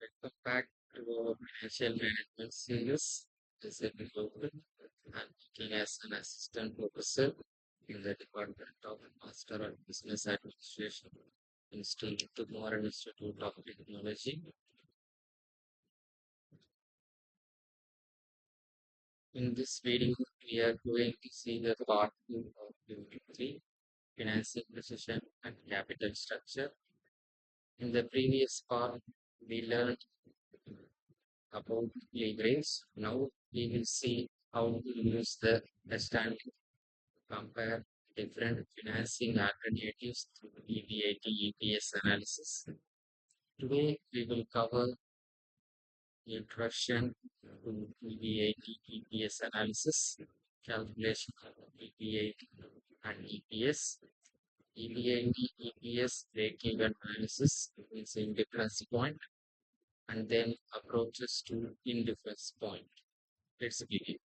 Welcome back to our financial management series. This is Gokul. I'm working as an assistant professor in the Department of Master of Business Administration in Tomorrow Institute of Technology. In this video, we are going to see the part 2 of Unit 3, Financing Precision and Capital Structure. In the previous part, we learned about leverage. Now we will see how to use the understanding to compare different financing alternatives through EBIT-EPS analysis. Today we will cover introduction to EBIT-EPS analysis, calculation of EBIT and EPS, EBIT-EPS break-even analysis is indifference point, and then approaches to indifference point. Let's begin.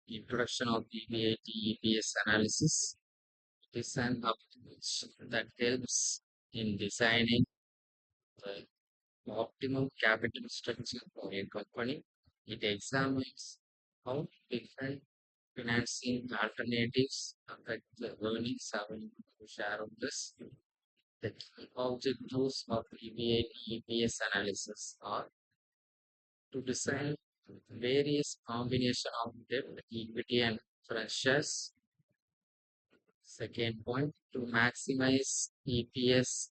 Introduction of EBIT-EPS analysis. It is an approach that helps in designing the optimum capital structure for a company. It examines how different financing alternatives affect the earnings available to shareholders. The key objectives of EBIT-EPS analysis are to design various combination of debt, equity, and preference shares. Second point, to maximize EPS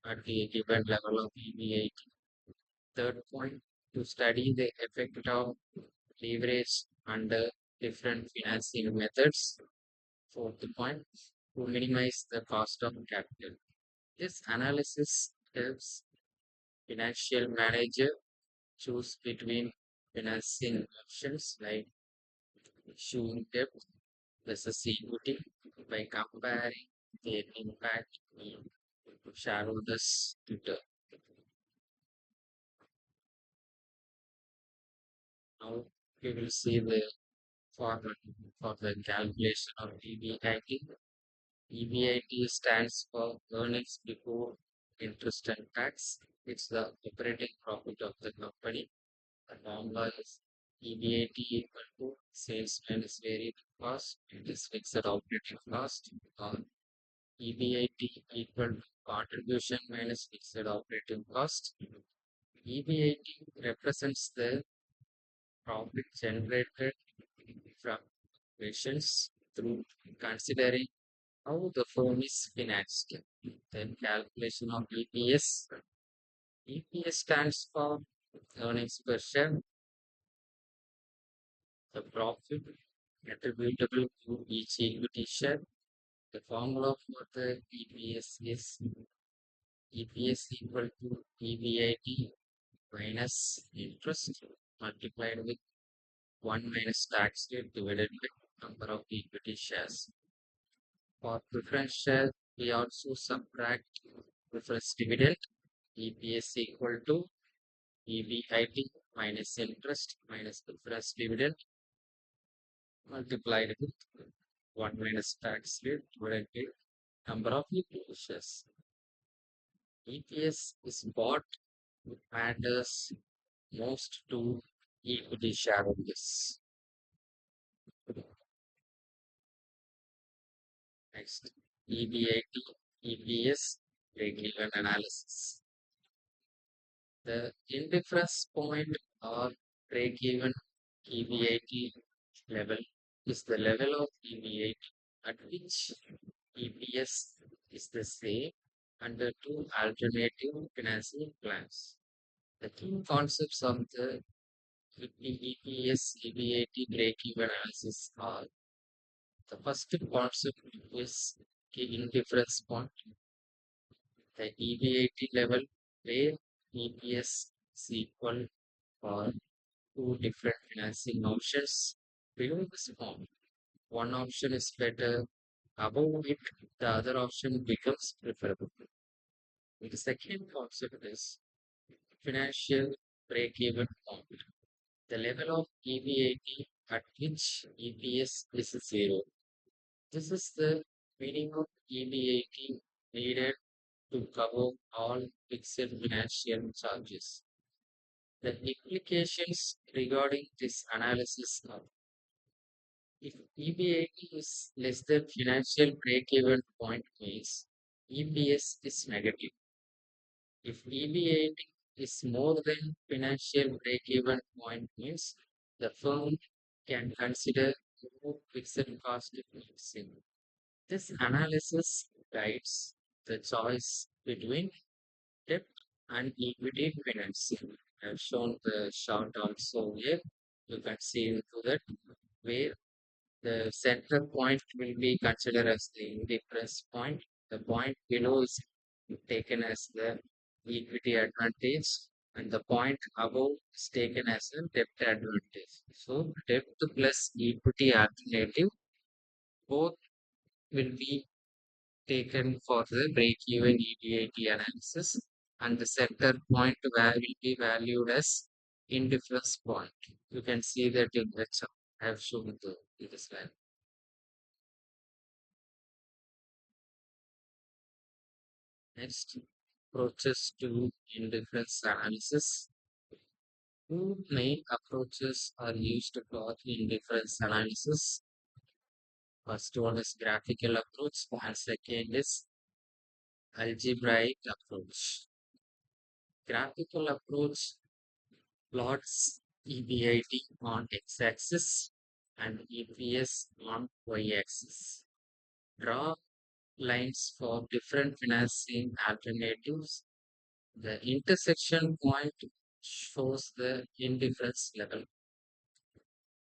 at the given level of EBIT. Third point, to study the effect of leverage under different financing methods. Fourth point, to minimize the cost of capital. This analysis helps financial manager choose between financing options like issuing debt versus equity by comparing their impact on shareholders' return. Now we will see the formula for the calculation of EBIT. EBIT stands for earnings before interest and tax. It's the operating profit of the company. The formula is EBIT equal to sales minus variable cost. It is fixed operating cost. Or EBIT equal to contribution minus fixed operating cost. EBIT represents the profit generated from operations through considering how the firm is financed. Then calculation of EPS. EPS stands for earnings per share, the profit attributable to each equity share. The formula for the EPS is EPS equal to EBIT minus interest multiplied with 1 minus tax rate divided by number of equity shares. For preference share, we also subtract preference dividend. EPS equal to EBIT minus interest minus preference dividend multiplied with 1 minus tax rate divided by number of equity shares. EPS is what matters most to equity shareholders. Next, EBIT, EPS, break-even analysis. The indifference point or break-even EBIT level is the level of EBIT at which EPS is the same under two alternative financing plans. The key concepts of the EPS EBIT break-even analysis are: the first concept is the indifference point, the EBIT level where EPS is equal for two different financing options below this point. One option is better, above it, the other option becomes preferable. The second concept is financial break-even point, the level of EBIT at which EPS is zero. This is the meaning of EBIT needed to cover all fixed financial charges. The implications regarding this analysis are if EBIT is less than financial break-even point means EPS is negative. If EBIT is more than financial break-even point means the firm can consider more fixed cost fixing. This analysis guides the choice between debt and equity financing. I've shown the chart also here. You can see into that where the center point will be considered as the indifference point. The point below is taken as the equity advantage, and the point above is taken as a debt advantage. So, debt plus equity alternative both will be taken for the break-even EBIT analysis, and the center point will be valued as indifference point. You can see that in the chart. I have shown in the slide. Next, approaches to indifference analysis. Two main approaches are used for indifference analysis. First one is graphical approach, and second is algebraic approach. Graphical approach plots EBIT on x-axis and EPS on y-axis. Draw lines for different financing alternatives. The intersection point shows the indifference level,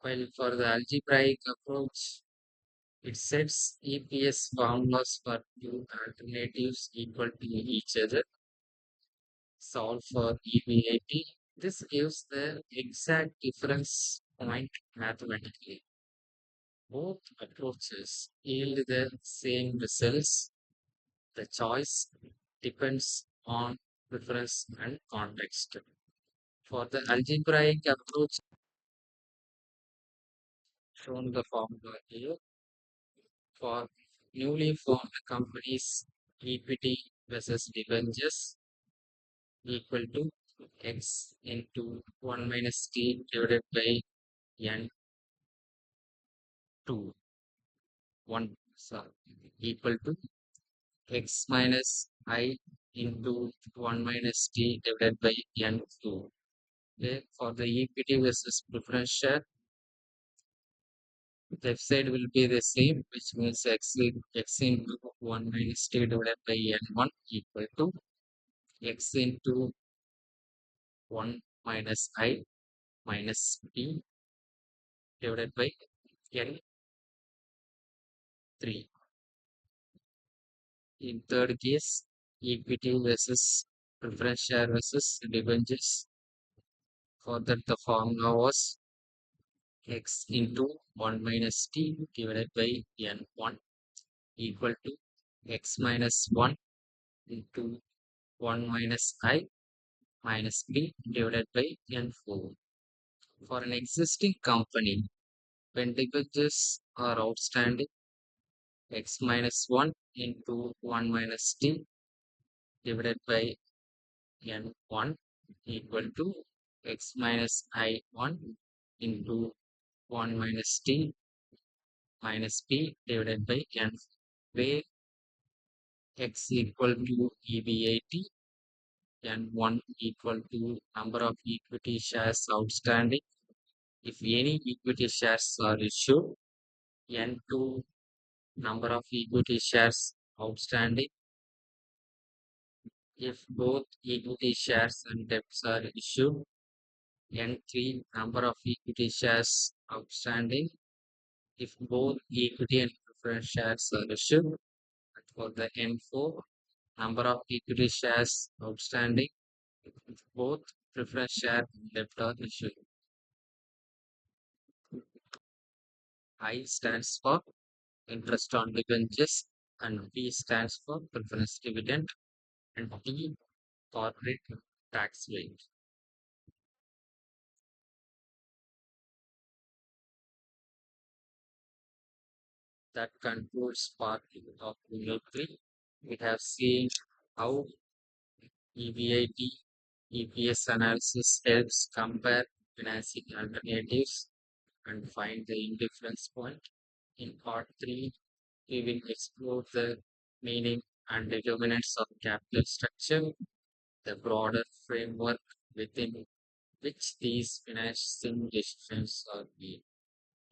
while for the algebraic approach, it sets EPS formulas for two alternatives equal to each other, solve for EBIT. This gives the exact difference point mathematically. Both approaches yield the same results. The choice depends on preference and context. For the algebraic approach, shown the formula here, for newly formed companies, equity versus debentures equal to x into 1 minus t divided by n 2 1 sorry, equal to x minus I into 1 minus t divided by n 2. Okay, for the equity versus preference share, left side will be the same, which means x into 1 minus t divided by n1 equal to x into 1 minus I minus p divided by n3. In third case, equity versus preference share versus debentures. For that, the formula was x into 1 minus t divided by n1 equal to x minus 1 into 1 minus I minus b divided by n4. For an existing company, when debentures are outstanding, x minus 1 into 1 minus t divided by n1 equal to x minus I1 into 1 minus t minus p divided by n, where x equal to EBIT and 1 equal to number of equity shares outstanding. If any equity shares are issued, N2 number of equity shares outstanding. If both equity shares and debts are issued, N3 number of equity shares outstanding. If both equity and preference shares are issued, and for the N4 number of equity shares outstanding. If both preference share and debt are issued. I stands for interest on debentures, and P stands for preference dividend, and T corporate tax rate. That concludes part of Unit 3. We have seen How EBIT EPS analysis helps compare financing alternatives and find the indifference point. In part 3, we will explore the meaning and determinants of capital structure, the broader framework within which these financing decisions are made.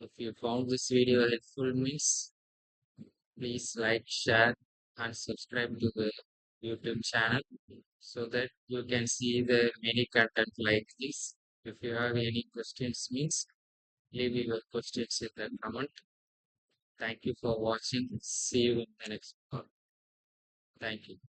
If you found this video helpful, means please like, share, and subscribe to the YouTube channel so that you can see the many content like this. If you have any questions, means leave your questions in the comment. Thank you for watching. See you in the next part. Thank you.